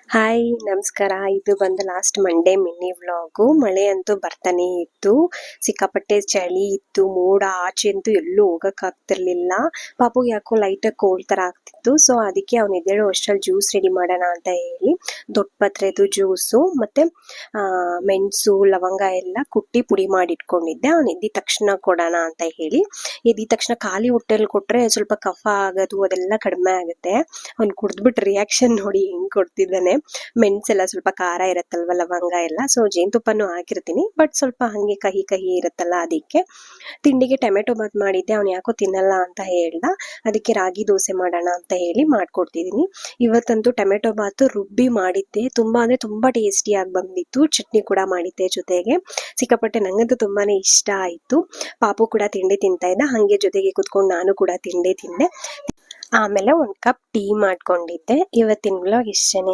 Hi ನಮಸ್ಕಾರ. ಇದು ಬಂದು ಲಾಸ್ಟ್ ಮಂಡೇ ಮಿನಿ ವ್ಲಾಗು. ಮಳೆ ಅಂತೂ ಬರ್ತಾನೆ ಇತ್ತು, ಸಿಕ್ಕಾಪಟ್ಟೆ ಚಳಿ ಇತ್ತು, ಮೋಡ ಆಚೆ ಅಂತೂ ಎಲ್ಲೂ ಹೋಗಕ್ಕಾಗ್ತಿರ್ಲಿಲ್ಲ. ಪಾಪು ಯಾಕೋ ಲೈಟಾಗಿ ಕೋಲ್ಡ್ ತರ ಆಗ್ತಿತ್ತು. ಸೊ ಅದಕ್ಕೆ ಅವ್ನು ಎದ್ದೇಳೋ ಅಷ್ಟ್ರಲ್ಲಿ ಜ್ಯೂಸ್ ರೆಡಿ ಮಾಡೋಣ ಅಂತ ಹೇಳಿ ದೊಡ್ಡ ಪತ್ರೆದು ಜ್ಯೂಸು ಮತ್ತೆ ಮೆಣಸು ಲವಂಗ ಎಲ್ಲ ಕುಟ್ಟಿ ಪುಡಿ ಮಾಡಿ ಇಟ್ಕೊಂಡಿದ್ದೆ. ಅವ್ನು ಎದ್ದಿದ ತಕ್ಷಣ ಕೊಡೋಣ ಅಂತ ಹೇಳಿ. ಎದ್ದಿದ ತಕ್ಷಣ ಖಾಲಿ ಹೊಟ್ಟೆಲಿ ಕೊಟ್ರೆ ಸ್ವಲ್ಪ ಕಫ ಆಗೋದು ಅದೆಲ್ಲ ಕಡಿಮೆ ಆಗುತ್ತೆ. ಅವ್ನು ಕುಡ್ದ್ಬಿಟ್ಟು ರಿಯಾಕ್ಷನ್ ನೋಡಿ ಹೆಂಗ್ ಕೊಡ್ತಿದ್ದಾನೆ. ಮೆಣಸೆಲ್ಲ ಸ್ವಲ್ಪ ಖಾರ ಇರತ್ತಲ್ವ, ಲವಂಗ ಎಲ್ಲ, ಸೊ ಜೇನುತುಪ್ಪನೂ ಹಾಕಿರ್ತೀನಿ, ಬಟ್ ಸ್ವಲ್ಪ ಹಂಗೆ ಕಹಿ ಕಹಿ ಇರುತ್ತಲ್ಲ ಅದಕ್ಕೆ. ತಿಂಡಿಗೆ ಟೊಮೆಟೊ ಬಾತ್ ಮಾಡಿದ್ದೆ, ಅವ್ನು ಯಾಕೋ ತಿನ್ನಲ್ಲ ಅಂತ ಹೇಳ್ದ. ಅದಕ್ಕೆ ರಾಗಿ ದೋಸೆ ಮಾಡೋಣ ಅಂತ ಹೇಳಿ ಮಾಡ್ಕೊಡ್ತಿದ್ದೀನಿ. ಇವತ್ತಂತೂ ಟೊಮೆಟೊ ಬಾತ್ ರುಬ್ಬಿ ಮಾಡಿದ್ದೆ, ತುಂಬಾ ಅಂದ್ರೆ ತುಂಬಾ ಟೇಸ್ಟಿಯಾಗಿ ಬಂದಿತ್ತು. ಚಟ್ನಿ ಕೂಡ ಮಾಡಿದ್ದೆ ಜೊತೆಗೆ. ಸಿಕ್ಕಾಪಟ್ಟೆ ನಂಗಂತೂ ತುಂಬಾನೇ ಇಷ್ಟ ಆಯ್ತು. ಪಾಪು ಕೂಡ ತಿಂಡಿ ತಿಂತಾ ಇದ್ದ, ಹಂಗೆ ಜೊತೆಗೆ ಕುತ್ಕೊಂಡು ನಾನು ಕೂಡ ತಿಂದೆ. ಆಮೇಲೆ 1 ಕಪ್ ಟೀ ಮಾಡ್ಕೊಂಡಿದ್ದೆ. ಇವತ್ತಿನ ವ್ಲಾಗ್ ಇಷ್ಟೇನೆ.